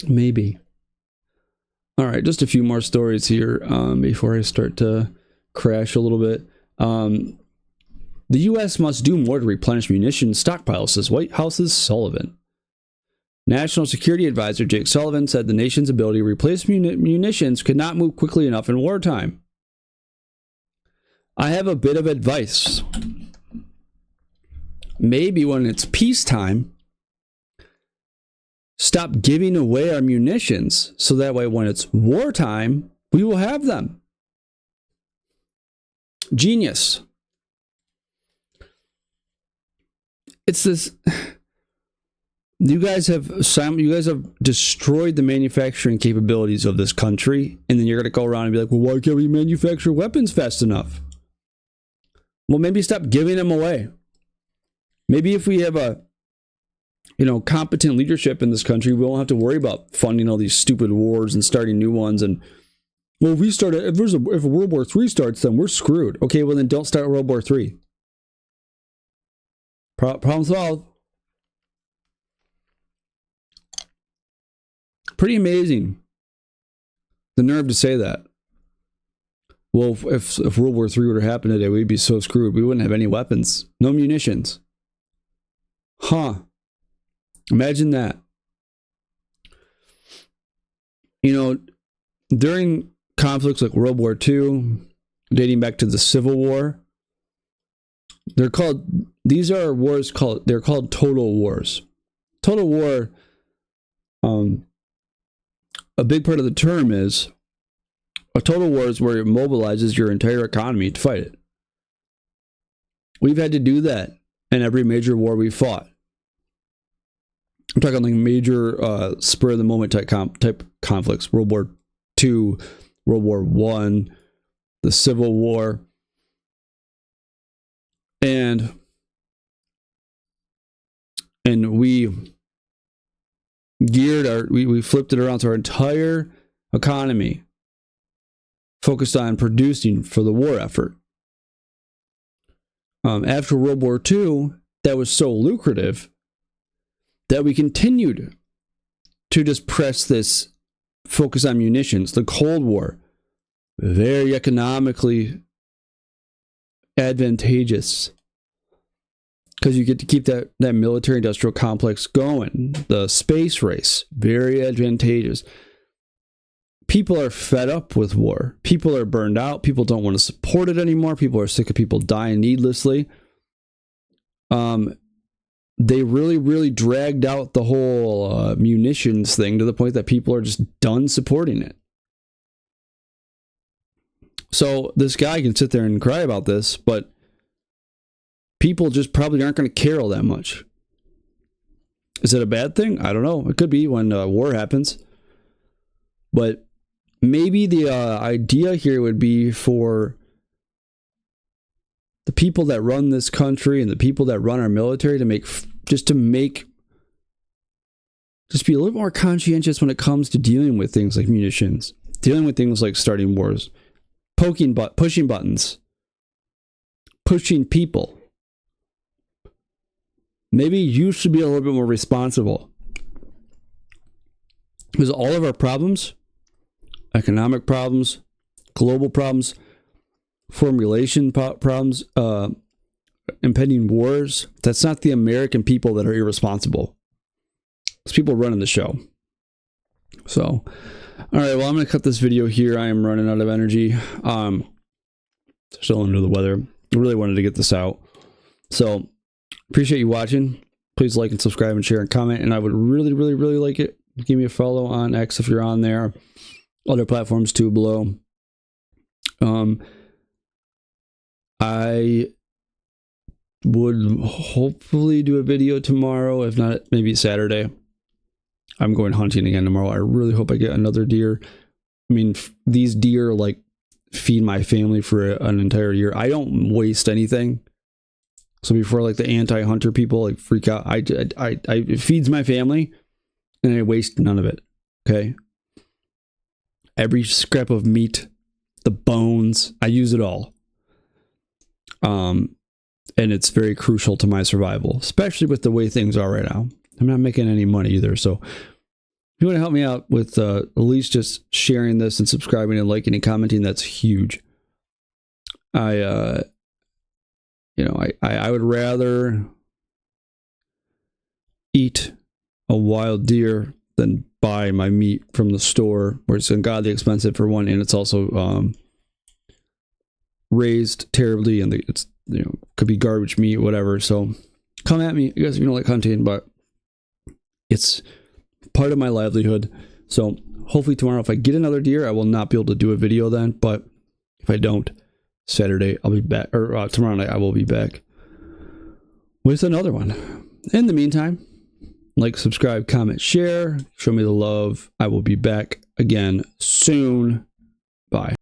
Maybe. All right, just a few more stories here before I start to crash a little bit. The U.S. must do more to replenish munitions stockpiles, says White House's Sullivan. National Security Advisor Jake Sullivan said the nation's ability to replace munitions could not move quickly enough in wartime. I have a bit of advice. Maybe when it's peacetime, stop giving away our munitions, so that way when it's wartime, we will have them. Genius. It's this. You guys have destroyed the manufacturing capabilities of this country, and then you're going to go around and be like, well, why can't we manufacture weapons fast enough? Well, maybe stop giving them away. Maybe if we have a competent leadership in this country, we won't have to worry about funding all these stupid wars and starting new ones. And well, if World War III starts, then we're screwed. Okay, well then don't start World War III. Problem solved. Pretty amazing. The nerve to say that. Well, if World War III were to happen today, we'd be so screwed. We wouldn't have any weapons. No munitions. Huh. Imagine that. During conflicts like World War II, dating back to the Civil War, they're called total wars. Total war, a big part of the term is a total war is where it mobilizes your entire economy to fight it. We've had to do that in every major war we fought. I'm talking like major spur of the moment type conflicts. World War II, World War I, the Civil War. And we we flipped it around to our entire economy focused on producing for the war effort. After World War II, that was so lucrative that we continued to just press this focus on munitions. The Cold War, very economically advantageous because you get to keep that military industrial complex going. The space race, very advantageous. People are fed up with war. People are burned out. People don't want to support it anymore. People are sick of people dying needlessly. They really, really dragged out the whole munitions thing to the point that people are just done supporting it. So this guy can sit there and cry about this, but people just probably aren't going to care all that much. Is it a bad thing? I don't know. It could be when war happens. But maybe the idea here would be for the people that run this country and the people that run our military to just be a little more conscientious when it comes to dealing with things like munitions, dealing with things like starting wars, pushing buttons, pushing people. Maybe you should be a little bit more responsible. Because all of our problems, economic problems, global problems, formulation problems, impending wars, that's not the American people that are irresponsible. It's people running the show. So, all right, well, I'm going to cut this video here. I am running out of energy. Still under the weather. I really wanted to get this out. So, appreciate you watching. Please like and subscribe and share and comment. And I would really, really, really like it. Give me a follow on X if you're on there. Other platforms too below. I would hopefully do a video tomorrow. If not, maybe Saturday. I'm going hunting again tomorrow. I really hope I get another deer. I mean, these deer like feed my family for an entire year. I don't waste anything. So before like the anti-hunter people like freak out, it feeds my family and I waste none of it. Okay. Every scrap of meat, the bones, I use it all. And it's very crucial to my survival, especially with the way things are right now. I'm not making any money either. So if you want to help me out with at least just sharing this and subscribing and liking and commenting, that's huge. I would rather eat a wild deer than buy my meat from the store, where it's ungodly expensive for one, and it's also raised terribly, and it's could be garbage meat, whatever. So come at me, you guys, if you don't like hunting, but it's part of my livelihood. So hopefully tomorrow, if I get another deer, I will not be able to do a video then. But if I don't, Saturday I'll be back, or tomorrow night I will be back with another one. In the meantime, like, subscribe, comment, share, show me the love. I will be back again soon. Bye.